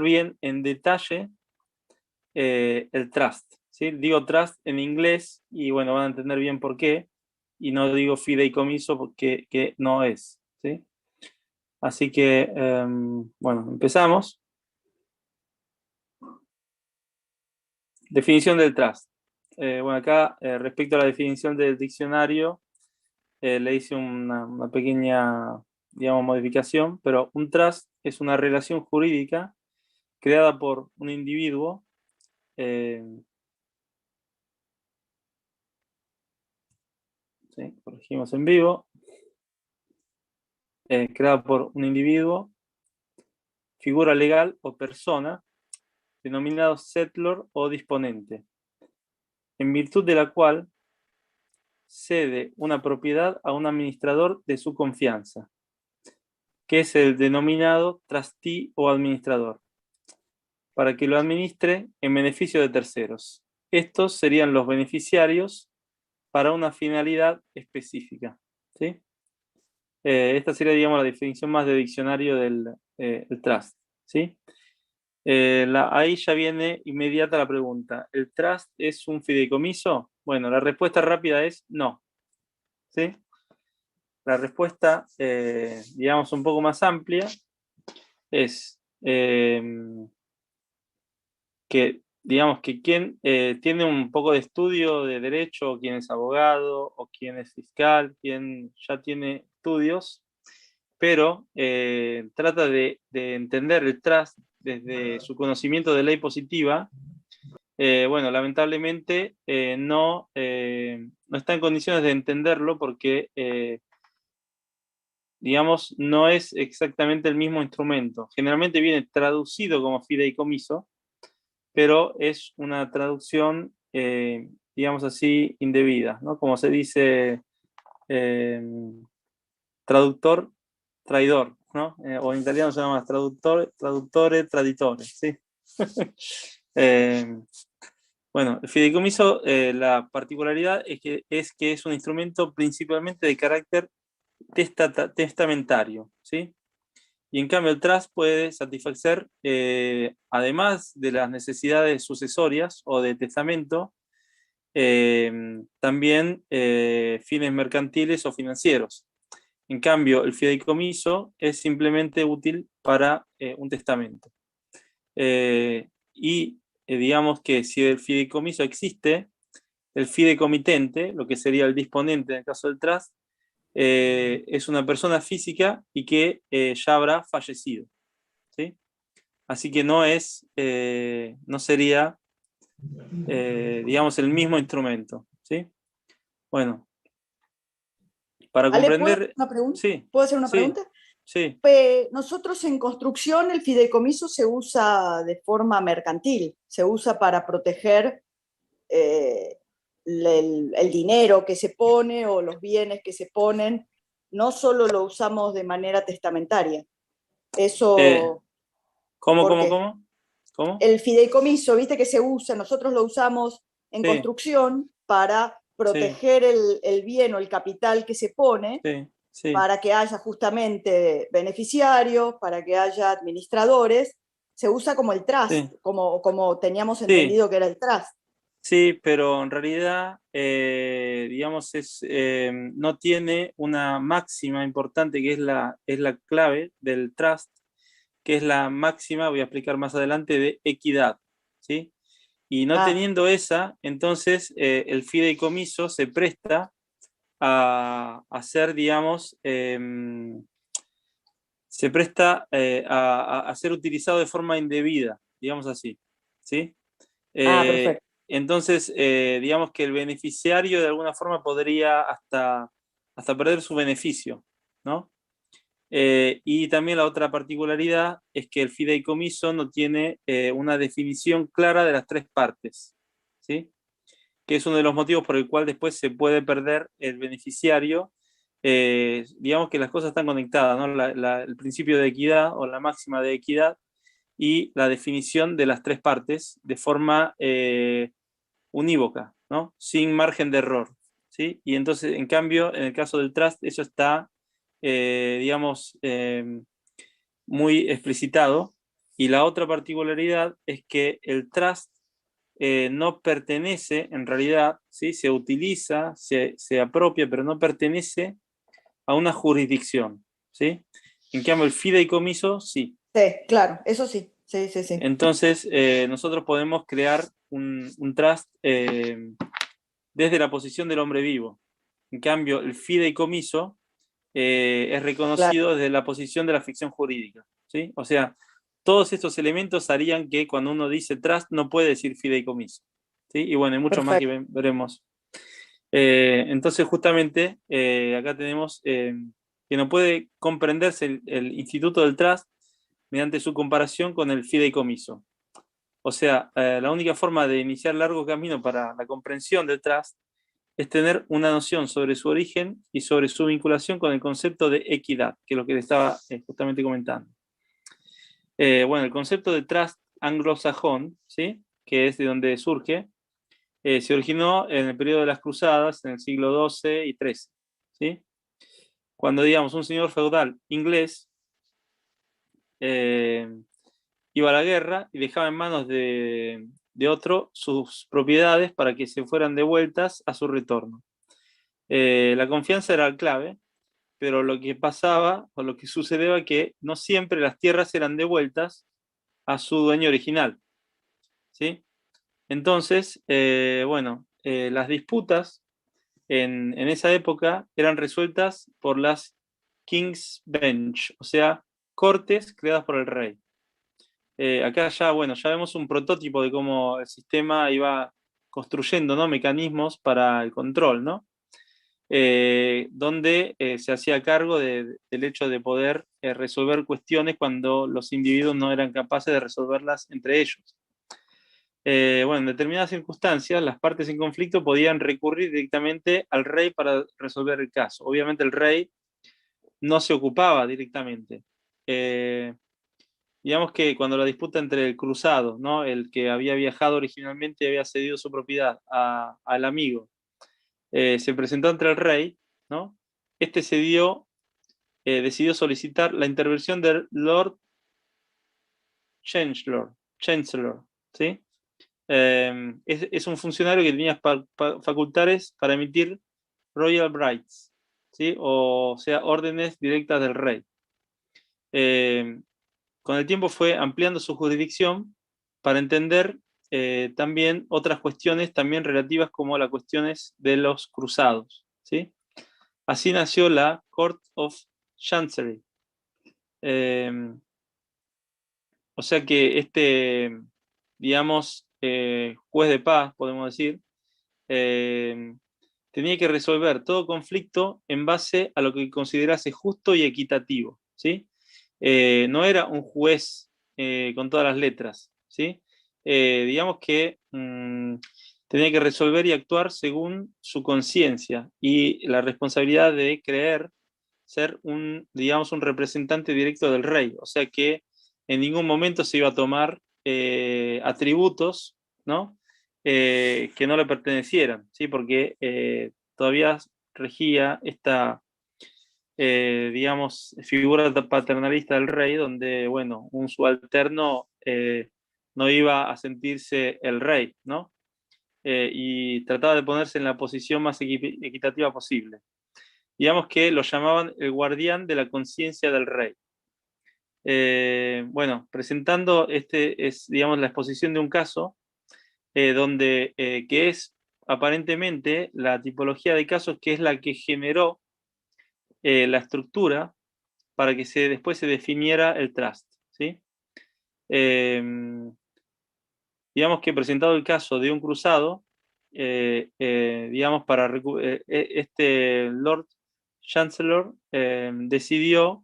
bien en detalle el trust, ¿sí? Digo trust en inglés y bueno, van a entender bien por qué, y no digo fideicomiso porque que no es, ¿sí? Así que, bueno, empezamos. Definición del trust. Bueno, acá, respecto a la definición del diccionario, le hice una pequeña, digamos, modificación, pero un trust es una relación jurídica creada por un individuo ¿sí? Corregimos en vivo, creada por un individuo, figura legal o persona, denominado settlor o disponente, en virtud de la cual cede una propiedad a un administrador de su confianza, que es el denominado trustee o administrador, para que lo administre en beneficio de terceros. Estos serían los beneficiarios para una finalidad específica, ¿sí? Esta sería, digamos, la definición más de diccionario del trust, ¿sí? Ahí ya viene inmediata la pregunta. ¿El trust es un fideicomiso? Bueno, la respuesta rápida es no, ¿sí? La respuesta, digamos, un poco más amplia es que, digamos, que quien tiene un poco de estudio de derecho, o quien es abogado, o quien es fiscal, quien ya tiene estudios, pero trata de entender el trust desde su conocimiento de ley positiva. Bueno, lamentablemente no está en condiciones de entenderlo porque, digamos, no es exactamente el mismo instrumento. Generalmente viene traducido como fideicomiso, pero es una traducción, digamos así, indebida, ¿no? Como se dice, eh, traductor, traidor, ¿no? O en italiano se llama traductor, traduttore, traditore, ¿sí? Bueno, el fideicomiso, la particularidad es que es un instrumento principalmente de carácter testamentario, ¿sí? Y en cambio el trust puede satisfacer, además de las necesidades sucesorias o de testamento, también fines mercantiles o financieros. En cambio, el fideicomiso es simplemente útil para un testamento. Digamos que si el fideicomiso existe, el fideicomitente, lo que sería el disponente en el caso del trust, es una persona física y que ya habrá fallecido, ¿sí? Así que no sería, digamos, el mismo instrumento, ¿sí? Bueno, para Ale, ¿puedo hacer comprender, una pregunta? sí, ¿Puedo hacer una sí, pregunta? sí. Nosotros en construcción el fideicomiso se usa de forma mercantil, se usa para proteger el dinero que se pone o los bienes que se ponen, no solo lo usamos de manera testamentaria. Eh, Eso, ¿Cómo, ¿por cómo, qué? cómo? ¿Cómo? El fideicomiso, viste que se usa, nosotros lo usamos en Sí, construcción para sí, proteger el bien o el capital que se pone, sí, sí, para que haya justamente beneficiarios, para que haya administradores. Se usa como el trust, sí, como teníamos sí, entendido que era el trust. sí, pero en realidad, digamos, no tiene una máxima importante que es la clave del trust, que es la máxima, voy a explicar más adelante, de equidad, ¿sí? Y no Ah, teniendo esa, entonces el fideicomiso se presta a ser, digamos, se presta a ser utilizado de forma indebida, digamos así, ¿sí? perfecto. Entonces, digamos que el beneficiario de alguna forma podría hasta perder su beneficio, ¿no? Y también la otra particularidad es que el fideicomiso no tiene una definición clara de las tres partes, ¿sí? Que es uno de los motivos por el cual después se puede perder el beneficiario. Digamos que las cosas están conectadas, ¿no? El principio de equidad o la máxima de equidad y la definición de las tres partes de forma unívoca, ¿no? Sin margen de error, ¿sí? Y entonces, en cambio, en el caso del trust, eso está, digamos, muy explicitado Y la otra particularidad es que el trust no pertenece, en realidad, ¿sí? Se utiliza, se apropia, pero no pertenece a una jurisdicción, ¿sí? En cambio, el fideicomiso, sí. Sí, claro, eso sí. Sí, sí, sí. Entonces, nosotros podemos crear un trust desde la posición del hombre vivo. En cambio, el fideicomiso es reconocido Claro, desde la posición de la ficción jurídica, ¿sí? O sea, todos estos elementos harían que cuando uno dice trust no puede decir fideicomiso, ¿sí? Y bueno, hay mucho más perfecto. que veremos. Entonces, justamente, acá tenemos que no puede comprenderse el instituto del trust mediante su comparación con el fideicomiso. O sea, la única forma de iniciar largo camino para la comprensión del trust es tener una noción sobre su origen y sobre su vinculación con el concepto de equidad, que es lo que le estaba justamente comentando. Bueno, el concepto de trust anglosajón, ¿sí? Que es de donde surge, se originó en el periodo de las cruzadas, en el siglo XII y XIII, ¿sí? Cuando, digamos, un señor feudal inglés eh, iba a la guerra y dejaba en manos de otro sus propiedades para que se fueran devueltas a su retorno. La confianza era clave, pero lo que pasaba o lo que sucedía es que no siempre las tierras eran devueltas a su dueño original, ¿sí? Entonces, bueno, las disputas en esa época eran resueltas por las King's Bench, o sea, cortes creadas por el rey. Acá ya, bueno, ya vemos un prototipo de cómo el sistema iba construyendo, ¿no? Mecanismos para el control, ¿no? Donde se hacía cargo del hecho de poder resolver cuestiones cuando los individuos no eran capaces de resolverlas entre ellos. Bueno, en determinadas circunstancias, las partes en conflicto podían recurrir directamente al rey para resolver el caso. Obviamente el rey no se ocupaba directamente. Digamos que cuando la disputa entre el cruzado, ¿no? El que había viajado originalmente y había cedido su propiedad al amigo, se presentó ante el rey, ¿no? Este decidió solicitar la intervención del Lord Chancellor, ¿sí? Es un funcionario que tenía facultades para emitir Royal Rights, ¿sí? O sea, órdenes directas del rey. Con el tiempo fue ampliando su jurisdicción para entender también otras cuestiones también relativas como las cuestiones de los cruzados, ¿sí? Así nació la Court of Chancery. Eh, o sea que digamos, juez de paz, podemos decir, eh, tenía que resolver todo conflicto en base a lo que considerase justo y equitativo, ¿sí? No era un juez con todas las letras, ¿sí? Digamos que tenía que resolver y actuar según su conciencia y la responsabilidad de creer ser digamos, un representante directo del rey, o sea que en ningún momento se iba a tomar atributos, ¿no? Que no le pertenecieran, ¿sí? Porque todavía regía esta, digamos, figura paternalista del rey, donde, bueno, un subalterno no iba a sentirse el rey, ¿no? Y trataba de ponerse en la posición más equitativa posible. Digamos que lo llamaban el guardián de la conciencia del rey. Bueno, presentando es, digamos, la exposición de un caso donde, que es aparentemente la tipología de casos que es la que generó la estructura para que después se definiera el trust, ¿sí? Eh, digamos que presentado el caso de un cruzado, digamos, este Lord Chancellor decidió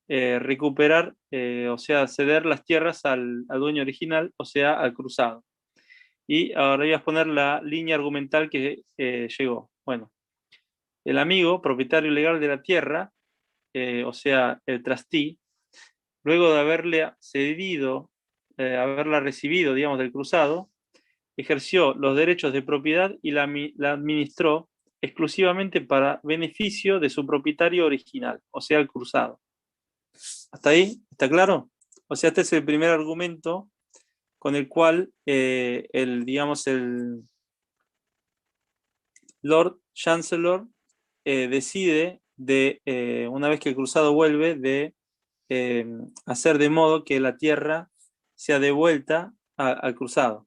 recuperar, o sea, ceder las tierras al dueño original, o sea, al cruzado. Y ahora voy a poner la línea argumental que llegó. Bueno, el amigo, propietario legal de la tierra, o sea, el trustee, luego de haberla recibido, digamos, del cruzado, ejerció los derechos de propiedad y la administró exclusivamente para beneficio de su propietario original, o sea, el cruzado. ¿Hasta ahí? ¿Está claro? O sea, este es el primer argumento con el cual digamos, el Lord Chancellor decide, una vez que el cruzado vuelve, de hacer de modo que la tierra sea devuelta al cruzado.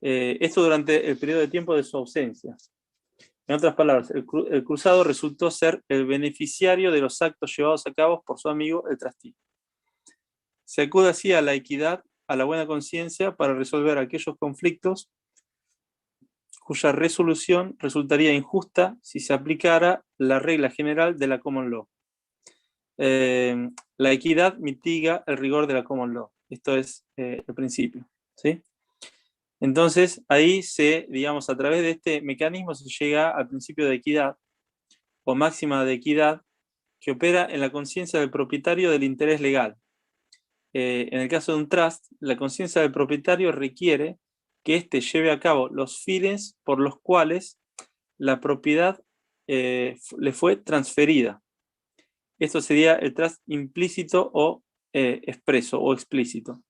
Esto durante el periodo de tiempo de su ausencia. En otras palabras, el cruzado resultó ser el beneficiario de los actos llevados a cabo por su amigo el trastí. Se acude así a la equidad, a la buena conciencia, para resolver aquellos conflictos cuya resolución resultaría injusta si se aplicara la regla general de la common law. La equidad mitiga el rigor de la common law. Esto es el principio, ¿sí? Entonces, ahí digamos, a través de este mecanismo se llega al principio de equidad o máxima de equidad que opera en la conciencia del propietario del interés legal. En el caso de un trust, la conciencia del propietario requiere que éste lleve a cabo los fines por los cuales la propiedad le fue transferida. Esto sería el trust implícito o expreso o explícito.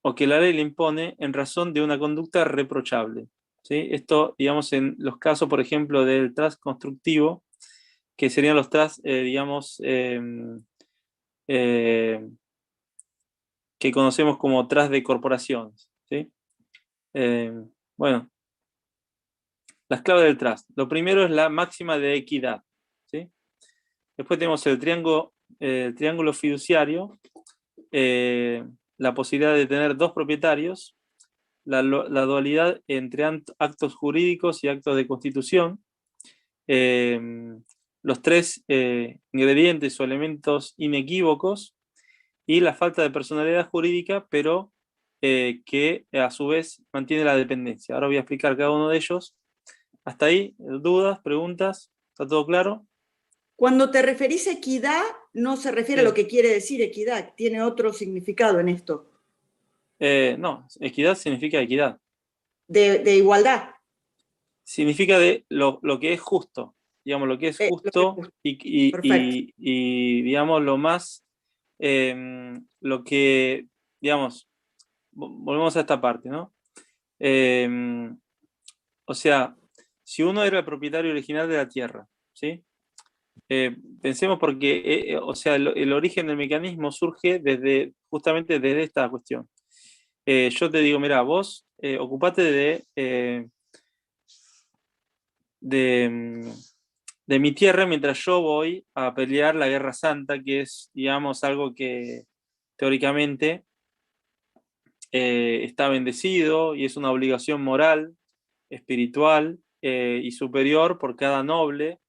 O que la ley le impone en razón de una conducta reprochable, ¿sí? Esto, digamos, en los casos, por ejemplo, del trust constructivo, que serían los trusts, digamos, que conocemos como trust de corporaciones, ¿sí? Bueno, las claves del trust. Lo primero es la máxima de equidad, ¿sí? Después tenemos el triángulo fiduciario, la posibilidad de tener dos propietarios, la dualidad entre actos jurídicos y actos de constitución, los tres ingredientes o elementos inequívocos y la falta de personalidad jurídica, pero que a su vez mantiene la dependencia. Ahora voy a explicar cada uno de ellos. Hasta ahí, ¿dudas, preguntas? ¿Está todo claro? Cuando te referís a equidad, no se refiere a lo que quiere decir equidad, tiene otro significado en esto. No, equidad significa equidad. De igualdad. Significa de lo que es justo, digamos, lo que es justo y digamos, lo más, lo que, digamos, volvemos a esta parte, ¿no? O sea, si uno era el propietario original de la tierra, ¿sí? Pensemos porque, o sea, el origen del mecanismo surge justamente desde esta cuestión. Yo te digo, mira, vos ocupate de mi tierra mientras yo voy a pelear la Guerra Santa, que es, digamos, algo que teóricamente está bendecido y es una obligación moral, espiritual y superior por cada noble,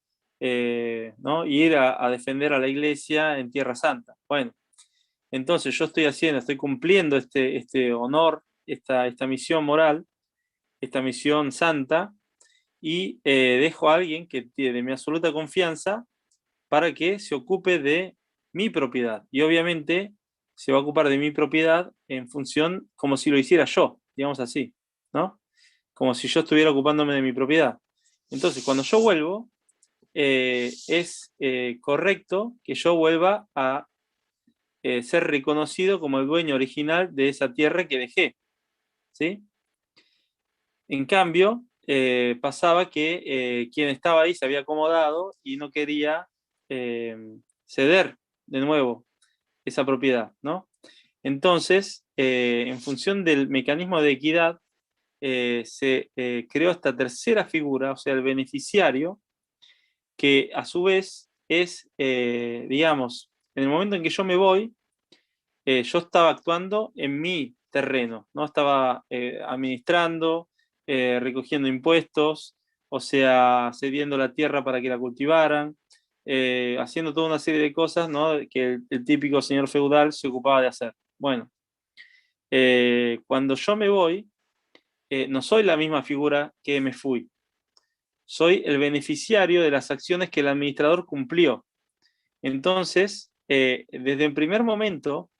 ¿no? Ir a defender a la iglesia en Tierra Santa. Bueno, entonces yo estoy cumpliendo este honor, esta misión moral, esta misión santa, y dejo a alguien que tiene mi absoluta confianza para que se ocupe de mi propiedad. Y obviamente se va a ocupar de mi propiedad en función, como si lo hiciera yo, digamos así, ¿no? Como si yo estuviera ocupándome de mi propiedad. Entonces, cuando yo vuelvo, es correcto que yo vuelva a ser reconocido como el dueño original de esa tierra que dejé, ¿sí? En cambio, pasaba que quien estaba ahí se había acomodado y no quería ceder de nuevo esa propiedad, ¿no? Entonces, en función del mecanismo de equidad, se creó esta tercera figura, o sea, el beneficiario, que a su vez es, digamos, en el momento en que yo me voy, yo estaba actuando en mi terreno, ¿no? Estaba administrando, recogiendo impuestos, o sea, cediendo la tierra para que la cultivaran, haciendo toda una serie de cosas, ¿no? Que el típico señor feudal se ocupaba de hacer. Bueno, cuando yo me voy, no soy la misma figura que me fui. Soy el beneficiario de las acciones que el administrador cumplió. Entonces, desde el primer momento,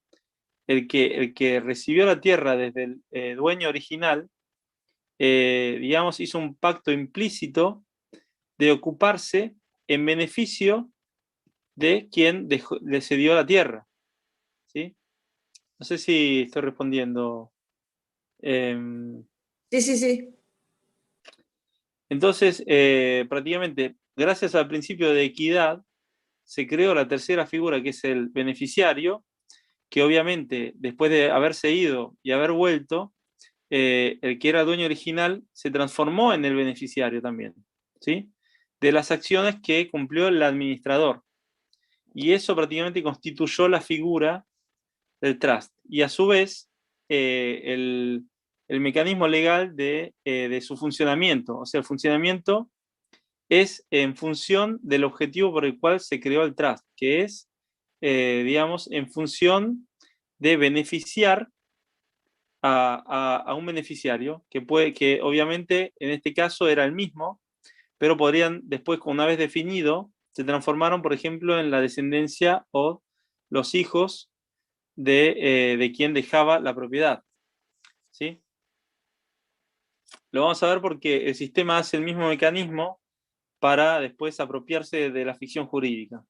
el que recibió la tierra desde el dueño original, digamos, hizo un pacto implícito de ocuparse en beneficio de quien le cedió la tierra. No sé si estoy respondiendo. Em, Sí, sí, sí. entonces, prácticamente, gracias al principio de equidad, se creó la tercera figura, que es el beneficiario, que obviamente, después de haberse ido y haber vuelto, el que era dueño original se transformó en el beneficiario también, ¿sí? De las acciones que cumplió el administrador. Y eso prácticamente constituyó la figura del trust. Y a su vez, el mecanismo legal de su funcionamiento. O sea, el funcionamiento es en función del objetivo por el cual se creó el trust, que es, digamos, en función de beneficiar a un beneficiario, que obviamente en este caso era el mismo, pero podrían después, una vez definido, se transformaron, por ejemplo, en la descendencia o los hijos de quien dejaba la propiedad. ¿Sí? Lo vamos a ver porque el sistema hace el mismo mecanismo para después apropiarse de la ficción jurídica.